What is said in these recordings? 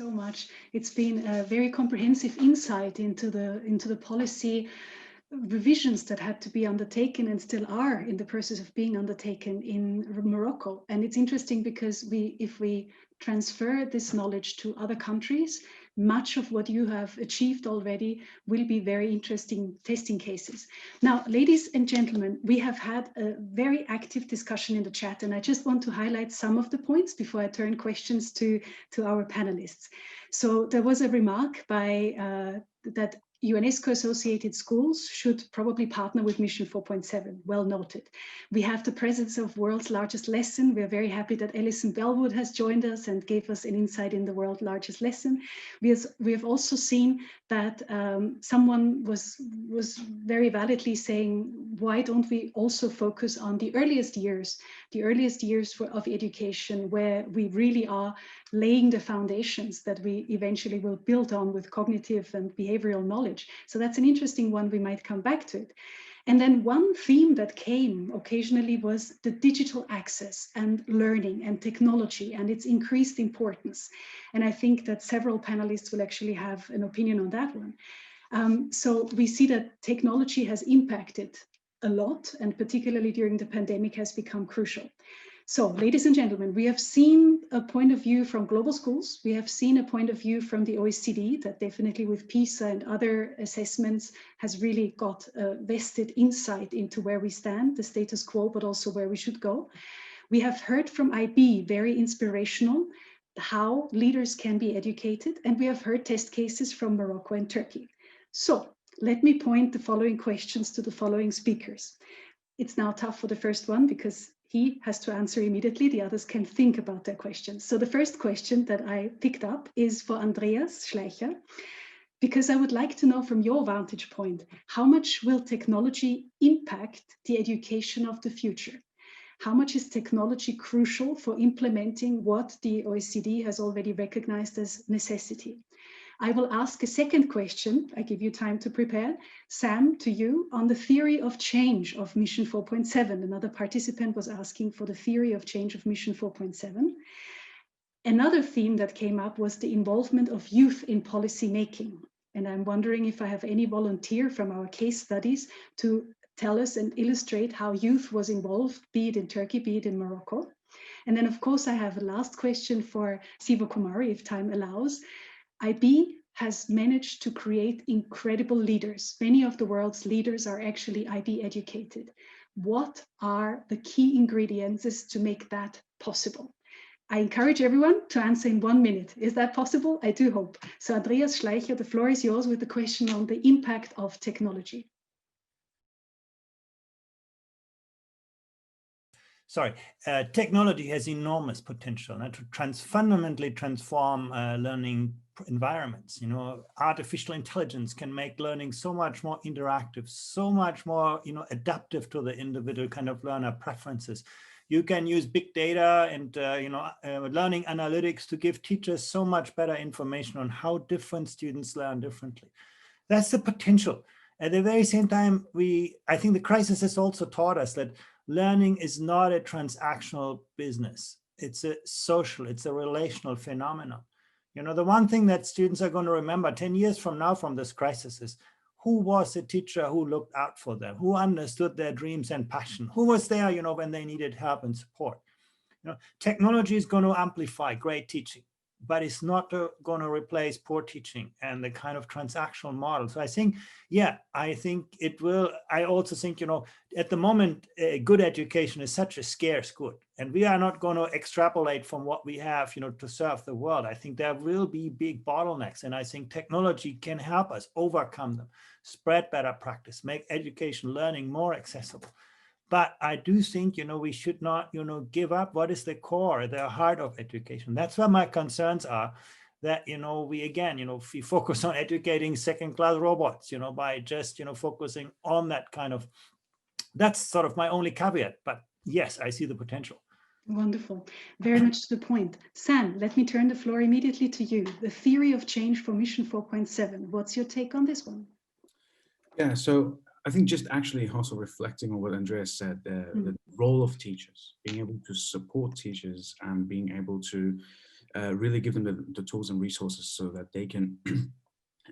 so much. It's been a very comprehensive insight into the policy revisions that had to be undertaken and still are in the process of being undertaken in Morocco. And it's interesting because if we transfer this knowledge to other countries, much of what you have achieved already will be very interesting testing cases. Now, ladies and gentlemen, we have had a very active discussion in the chat, and I just want to highlight some of the points before I turn questions to our panelists. So there was a remark by that UNESCO-associated schools should probably partner with Mission 4.7, well noted. We have the presence of world's largest lesson. We're very happy that Alison Bellwood has joined us and gave us an insight in the world's largest lesson. We have also seen that someone was very validly saying, why don't we also focus on the earliest years of education, where we really are laying the foundations that we eventually will build on with cognitive and behavioral knowledge. So that's an interesting one. We might come back to it. And then one theme that came occasionally was the digital access and learning and technology and its increased importance. And I think that several panelists will actually have an opinion on that one. So we see that technology has impacted a lot, and particularly during the pandemic has become crucial. So, ladies and gentlemen, we have seen a point of view from global schools. We have seen a point of view from the OECD that definitely with PISA and other assessments has really got a vested insight into where we stand, the status quo, but also where we should go. We have heard from IB, very inspirational, how leaders can be educated. And we have heard test cases from Morocco and Turkey. So let me point the following questions to the following speakers. It's now tough for the first one because he has to answer immediately. The others can think about their questions. So the first question that I picked up is for Andreas Schleicher, because I would like to know from your vantage point, how much will technology impact the education of the future? How much is technology crucial for implementing what the OECD has already recognized as necessity? I will ask a second question. I give you time to prepare. Sam, to you, on the theory of change of Mission 4.7. Another participant was asking for the theory of change of Mission 4.7. Another theme that came up was the involvement of youth in policy making. And I'm wondering if I have any volunteer from our case studies to tell us and illustrate how youth was involved, be it in Turkey, be it in Morocco. And then, of course, I have a last question for Siva Kumari, if time allows. IB has managed to create incredible leaders. Many of the world's leaders are actually IB educated. What are the key ingredients to make that possible? I encourage everyone to answer in 1 minute. Is that possible? I do hope. So Andreas Schleicher, the floor is yours with the question on the impact of technology. Sorry, technology has enormous potential to fundamentally transform learning environments. You know, artificial intelligence can make learning so much more interactive, so much more, adaptive to the individual kind of learner preferences. You can use big data and, learning analytics to give teachers so much better information on how different students learn differently. That's the potential. At the very same time, I think the crisis has also taught us that learning is not a transactional business. It's a social, it's a relational phenomenon. You know, the one thing that students are going to remember 10 years from now from this crisis is who was the teacher who looked out for them, who understood their dreams and passion, who was there, when they needed help and support. Technology is going to amplify great teaching, but it's not going to replace poor teaching and the kind of transactional model. So I think, I think it will. I also think, at the moment, good education is such a scarce good, and we are not going to extrapolate from what we have, to serve the world. I think there will be big bottlenecks, and I think technology can help us overcome them, spread better practice, make education learning more accessible. But I do think, we should not, give up what is the core, the heart of education. That's where my concerns are, that, we focus on educating second-class robots, by just, focusing on that kind of, that's sort of my only caveat. But yes, I see the potential. Wonderful. Very much to the point. Sam, let me turn the floor immediately to you. The theory of change for Mission 4.7. What's your take on this one? Yeah, so I think just actually also reflecting on what Andreas said, the role of teachers, being able to support teachers and being able to really give them the tools and resources so that they can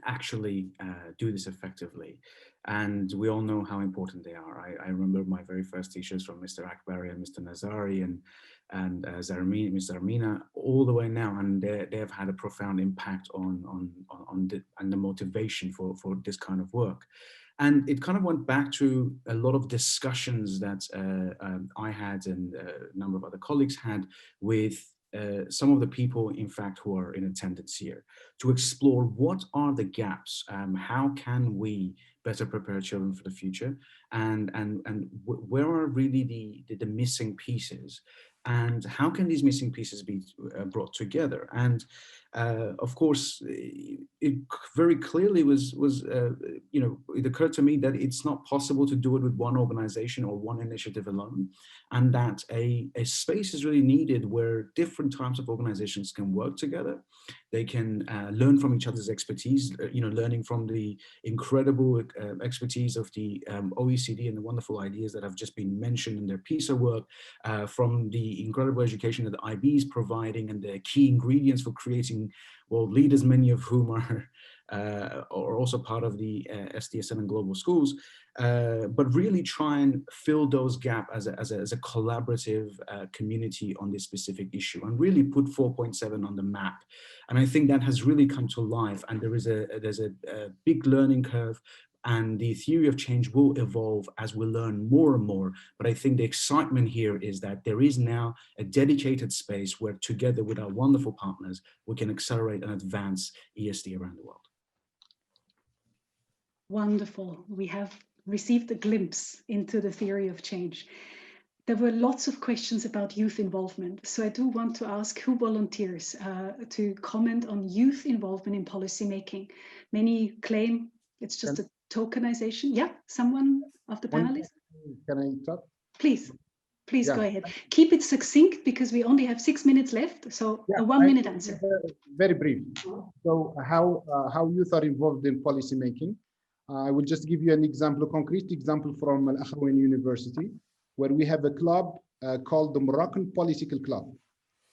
actually do this effectively. And we all know how important they are. I remember my very first teachers from Mr. Akbari and Mr. Nazari and Mr. Armina, all the way now, and they have had a profound impact on the motivation for this kind of work. And it kind of went back to a lot of discussions that I had and a number of other colleagues had with some of the people, in fact, who are in attendance here, to explore what are the gaps, how can we better prepare children for the future, and where are really the missing pieces, and how can these missing pieces be brought together. And of course, it very clearly was you know, it occurred to me that it's not possible to do it with one organization or one initiative alone, and that a space is really needed where different types of organizations can work together. They can learn from each other's expertise, you know, learning from the incredible expertise of the OECD and the wonderful ideas that have just been mentioned in their PISA work, from the incredible education that the IB is providing and the key ingredients for creating world leaders, many of whom are also part of the SDSN and global schools, but really try and fill those gaps as a collaborative community on this specific issue, and really put 4.7 on the map. And I think that has really come to life, and there's a big learning curve, and the theory of change will evolve as we learn more and more. But I think the excitement here is that there is now a dedicated space where, together with our wonderful partners, we can accelerate and advance ESD around the world. Wonderful. We have received a glimpse into the theory of change. There were lots of questions about youth involvement. So I do want to ask who volunteers to comment on youth involvement in policymaking. Many claim it's just a tokenization. Yeah, someone of the panelists? Can I talk? Please Yeah. go ahead. Keep it succinct because we only have 6 minutes left. So Yeah, a 1 minute answer. Very brief. So how youth are involved in policymaking. I will just give you an example, a concrete example from Al Akhawain University, where we have a club called the Moroccan Political Club.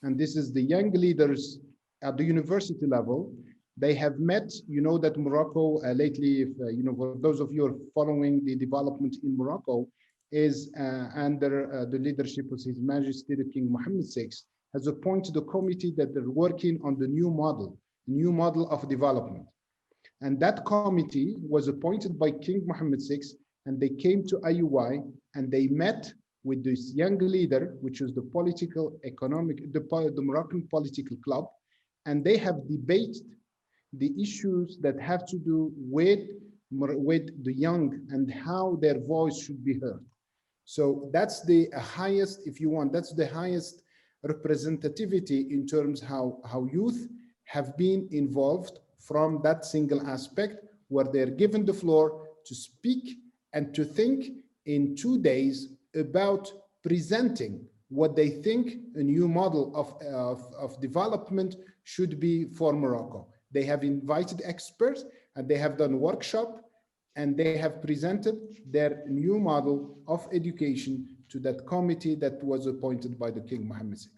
And this is the young leaders at the university level. They have met, you know, that Morocco lately, if, you know, for those of you who are following the development in Morocco, is under the leadership of His Majesty the King Mohammed VI, has appointed a committee that they're working on the new model of development. And that committee was appointed by King Mohammed VI, and they came to IUI and they met with this young leader, which is the the Moroccan Political Club, and they have debated the issues that have to do with the young and how their voice should be heard. So that's the highest, if you want, that's the highest representativity in terms how youth have been involved from that single aspect, where they're given the floor to speak and to think in 2 days about presenting what they think a new model of development should be for Morocco. They have invited experts and they have done workshop, and they have presented their new model of education to that committee that was appointed by the King Mohammed VI.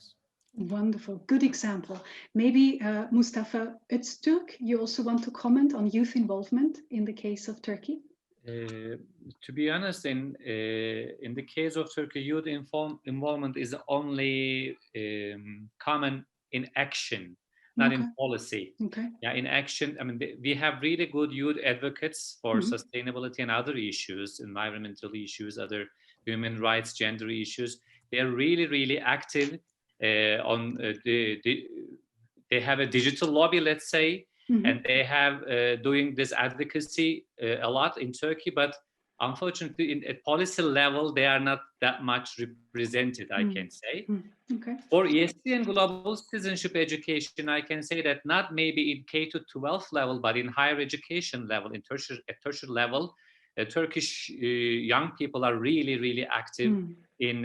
Wonderful, good example. Maybe Mustafa Öztürk, you also want to comment on youth involvement in the case of Turkey? To be honest, in the case of Turkey, youth involvement is only common in action, not in policy. Okay. Yeah, in action. I mean, we have really good youth advocates for sustainability and other issues, environmental issues, other human rights, gender issues. They are really, really active. They have a digital lobby, let's say, and they have doing this advocacy a lot in Turkey, but unfortunately at policy level they are not that much represented, I can say. Okay. For ESD and global citizenship education, I can say that not maybe in K-12 level, but in higher education level, in tertiary level, Turkish young people are really, really active in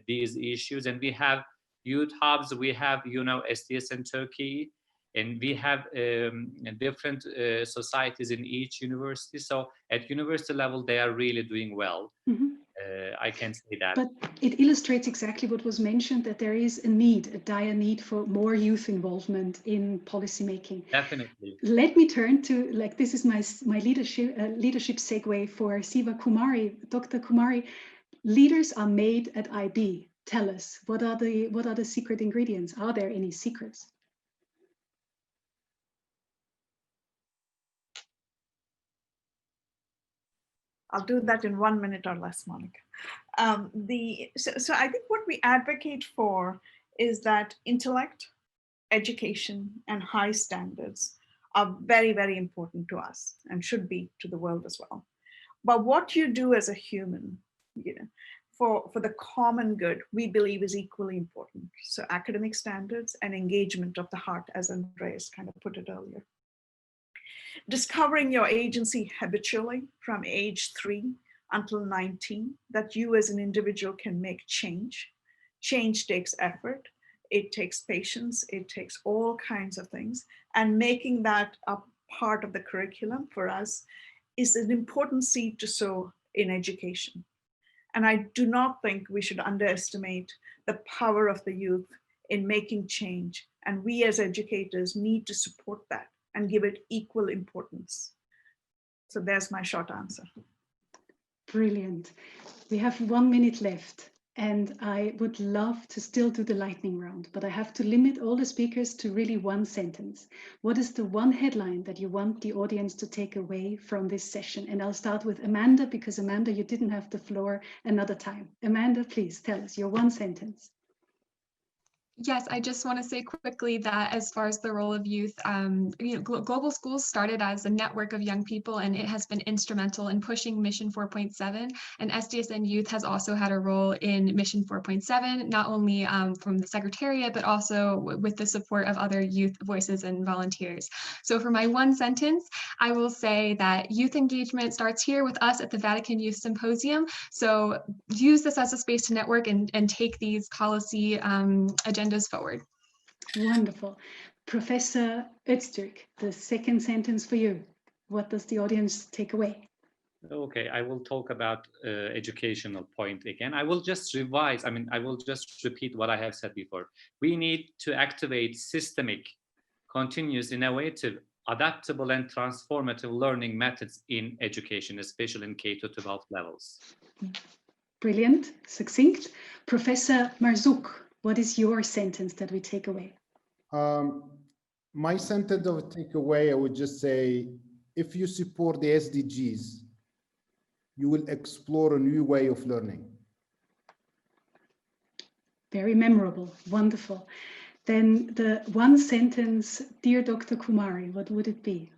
these issues. And we have youth hubs, we have, you know, SDS in Turkey, and we have different societies in each university. So at university level, they are really doing well. I can say that. But it illustrates exactly what was mentioned, that there is a need, a dire need for more youth involvement in policymaking. Definitely. Let me turn to, like, this is my leadership segue for Siva Kumari. Dr. Kumari, leaders are made at IB. Tell us, what are the secret ingredients? Are there any secrets? I'll do that in 1 minute or less, Monica. So I think what we advocate for is that intellect, education, and high standards are very, very important to us and should be to the world as well. But what you do as a human, for the common good, we believe is equally important. So academic standards and engagement of the heart, as Andreas kind of put it earlier. Discovering your agency habitually from age 3 until 19, that you as an individual can make change. Change takes effort, it takes patience, it takes all kinds of things. And making that a part of the curriculum for us is an important seed to sow in education. And I do not think we should underestimate the power of the youth in making change. And we as educators need to support that and give it equal importance. So there's my short answer. Brilliant. We have 1 minute left, and I would love to still do the lightning round, but I have to limit all the speakers to really one sentence. What is the one headline that you want the audience to take away from this session? And I'll start with Amanda, because Amanda, you didn't have the floor another time. Amanda, please tell us your one sentence. Yes, I just want to say quickly that as far as the role of youth, Global Schools started as a network of young people, and it has been instrumental in pushing Mission 4.7. And SDSN Youth has also had a role in Mission 4.7, not only from the Secretariat, but also with the support of other youth voices and volunteers. So for my one sentence, I will say that youth engagement starts here with us at the Vatican Youth Symposium. So use this as a space to network and take these policy agendas forward. Wonderful. Professor Öztürk, the second sentence for you. What does the audience take away? Okay, I will talk about educational point again. I will just revise, I will just repeat what I have said before. We need to activate systemic, continuous, innovative, adaptable, and transformative learning methods in education, especially in K-12 levels. Brilliant, succinct. Professor Marzouk, what is your sentence that we take away? My sentence of takeaway, I would just say, if you support the SDGs, you will explore a new way of learning. Very memorable, wonderful. Then the one sentence, dear Dr. Kumari, what would it be?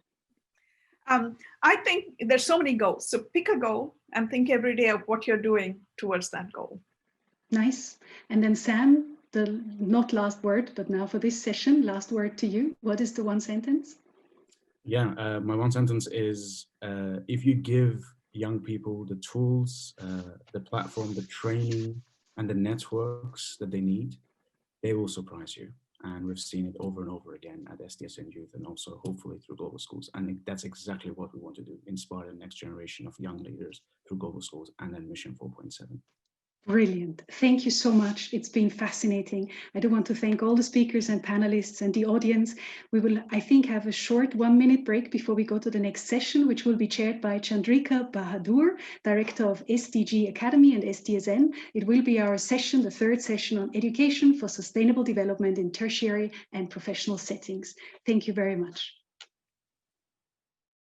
I think there's so many goals. So pick a goal and think every day of what you're doing towards that goal. Nice. And then Sam, the not last word, but now for this session, last word to you. What is the one sentence? Yeah, my one sentence is, if you give young people the tools, the platform, the training, and the networks that they need, they will surprise you. And we've seen it over and over again at SDSN Youth, and also hopefully through Global Schools. And that's exactly what we want to do, inspire the next generation of young leaders through Global Schools and then Mission 4.7. Brilliant. Thank you so much. It's been fascinating. I do want to thank all the speakers and panelists and the audience. We will, I think, have a short 1 minute break before we go to the next session, which will be chaired by Chandrika Bahadur, Director of SDG Academy and SDSN. It will be our session, the third session on education for sustainable development in tertiary and professional settings. Thank you very much.